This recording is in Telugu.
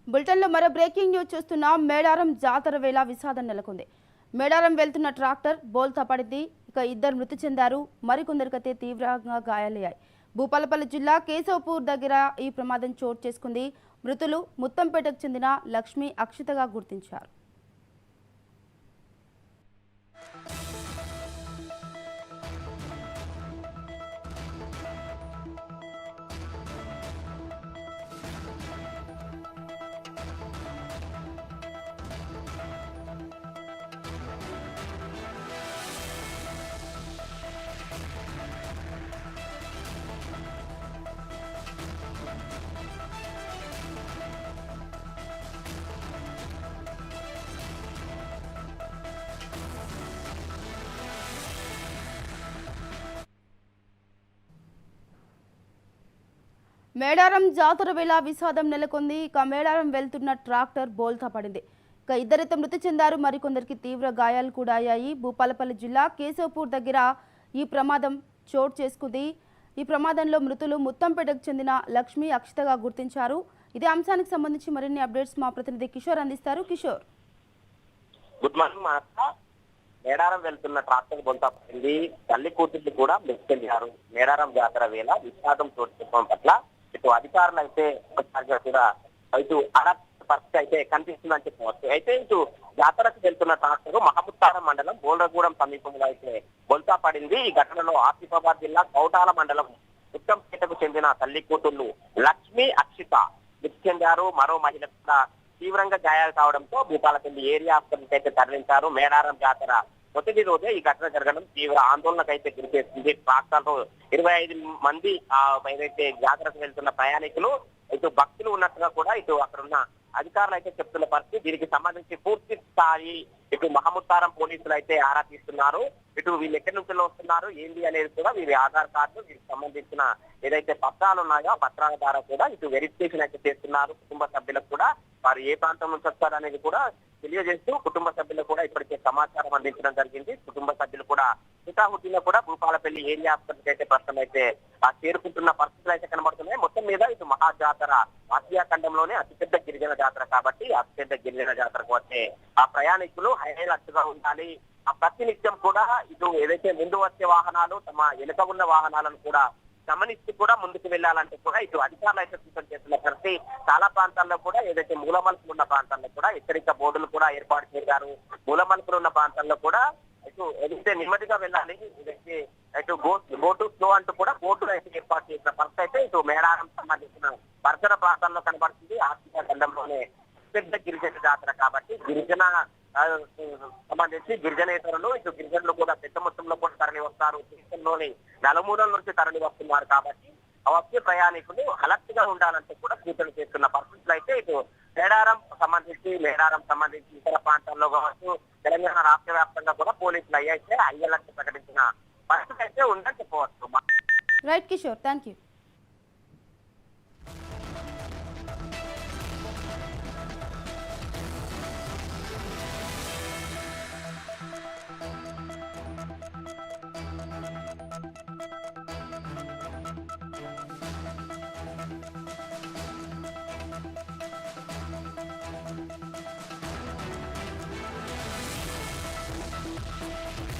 బులెటిన్లో మరో బ్రేకింగ్ న్యూస్ చూస్తున్నాం. మేడారం జాతర వేళ విషాదం నెలకొంది. మేడారం వెళ్తున్న ట్రాక్టర్ బోల్తా పడింది. ఇక ఇద్దరు మృతి చెందారు, మరికొందరికైతే తీవ్రంగా గాయాలయ్యాయి. భూపాలపల్లి జిల్లా కేశవపూర్ దగ్గర ఈ ప్రమాదం చోటు చేసుకుంది. మృతులు ముత్తంపేటకు చెందిన లక్ష్మి, అక్షితగా గుర్తించారు. మేడారం జాతర వేళ విషాదం నెలకొంది. ఇక మేడారం వెళ్తున్న ట్రాక్టర్ బోల్తా పడింది. ఇక ఇద్దరైతే మృతి చెందారు, మరికొందరికి తీవ్ర గాయాలు కూడా అయ్యాయి. భూపాలపల్లి జిల్లా కేశవపూర్ దగ్గర ఈ ప్రమాదం చోటు చేసుకుంది. ఈ ప్రమాదంలో మృతులు ముత్తంపేటకు చెందిన లక్ష్మి, అక్షితగా గుర్తించారు. ఇదే అంశానికి సంబంధించి మరిన్ని అప్డేట్స్ మా ప్రతినిధి కిషోర్ అందిస్తారు. Kishore, good morning. మేడారం వెళ్తున్న ట్రాక్టర్ బొంత పడింది. తల్లి కూతుర్లు కూడా మృతి చెందారు. మేడారం జాతర వేళ విషాదం చోటు చేసుకోవడం పట్ల ఇటు అధికారులు అయితే ఒకసారిగా కూడా ఇటు అలర్ట్ పరిస్థితి అయితే కనిపిస్తుందని చెప్పవచ్చు. అయితే ఇటు జాతరకు వెళ్తున్న ట్రాక్టర్ మహబూబ్నగర్ మండలం బోల్రగూడెం సమీపంలో అయితే బొల్తా పడింది. ఈ ఘటనలో ఆసిఫాబాద్ జిల్లా కౌటాల మండలం ఉత్తంపేటకు చెందిన తల్లి కూతుర్లు లక్ష్మి, అక్షిత మృతి చెందారు. మరో మహిళ కూడా తీవ్రంగా గాయాలు కావడంతో భూపాలపల్లి ఏరియా హాస్పిటల్కి అయితే తరలించారు. మేడారం జాతర మొదటి రోజే ఈ ఘటన జరగడం తీవ్ర ఆందోళనకు అయితే గురిచేస్తుంది. ట్రాక్టర్లో 25 మంది ఏదైతే జాతరకు వెళ్తున్న ప్రయాణికులు ఇటు భక్తులు ఉన్నట్టుగా కూడా ఇటు అక్కడ ఉన్న అధికారులు అయితే చెప్తున్న పరిస్థితి. దీనికి సంబంధించి పూర్తి స్థాయి ఇటు మహబూబ్నగర్ పోలీసులు అయితే ఆరా తీస్తున్నారు. ఇటు వీళ్ళు ఎక్కడి నుంచి వస్తున్నారు ఏంటి అనేది కూడా వీరి ఆధార్ కార్డు, వీరికి సంబంధించిన ఏదైతే పత్రాలు ఉన్నాయో ఆ పత్రాల ద్వారా కూడా ఇటు వెరిఫికేషన్ అయితే చేస్తున్నారు. కుటుంబ సభ్యులకు కూడా వారు ఏ ప్రాంతం నుంచి వస్తారు అనేది కూడా తెలియజేస్తూ కుటుంబ సభ్యులకు కూడా ఇప్పటికే సమాచారం అందించడం జరిగింది. కుటుంబ సభ్యులు కూడా హుటాహుటిలో కూడా భూపాలపల్లి ఏరియా హాస్పిటల్ అయితే ప్రస్తుతం అయితే చేరుకుంటున్న పరిస్థితులు అయితే కనబడుతున్నాయి. మొత్తం మీద ఇటు మహాజాతర ఆసియా ఖండంలోనే అతిపెద్ద గిరిజన జాతర కాబట్టి అతిపెద్ద గిరిజన జాతరకు వచ్చే ఆ ప్రయాణికులు హైలైట్గా ఉండాలి. ఆ ప్రతినిత్యం కూడా ఇటు ఏదైతే ముందు వచ్చే వాహనాలు తమ వెనుక ఉన్న వాహనాలను కూడా గమనిస్తూ కూడా ముందుకు వెళ్లాలంటే కూడా ఇటు అధికారులు అయితే సూచన చేస్తున్న పరిస్థితి. చాలా ప్రాంతాల్లో కూడా ఏదైతే మూలమలుపులు ఉన్న ప్రాంతాల్లో కూడా హెచ్చరిక బోర్డులు కూడా ఏర్పాటు చేశారు. మూలమలుపులు ఉన్న ప్రాంతాల్లో కూడా ఇటు ఏదైతే నెమ్మదిగా వెళ్ళాలి, ఏదైతే ఇటు గో టు స్లో అంటూ కూడా బోర్డులు అయితే ఏర్పాటు చేసిన పరిస్థితి అయితే ఇటు మేడారం సంబంధించిన పరిసర ప్రాంతాల్లో కనబడుతుంది. ఆర్థిక ఖండంలోనే పెద్ద గిరిజన జాతర కాబట్టి గిరిజన సంబంధించి గిరిజనేతరులు ఇటు గిరిజనులు కూడా పెద్ద మొత్తంలో కూడా తరలి వస్తారు. దేశంలోని నలుమూలల నుంచి తరలి వస్తున్నారు కాబట్టి వచ్చే ప్రయాణికులు అలర్ట్ గా ఉండాలంటే కూడా సూచనలు చేస్తున్న పరిస్థితులు అయితే ఇటు మేడారం సంబంధించి ఇతర ప్రాంతాల్లో కావచ్చు, తెలంగాణ రాష్ట్ర వ్యాప్తంగా కూడా పోలీసులు అయితే హై అలర్ట్ ప్రకటించిన పరిస్థితి అయితే ఉందని చెప్పవచ్చు. Right Kishore, thank you.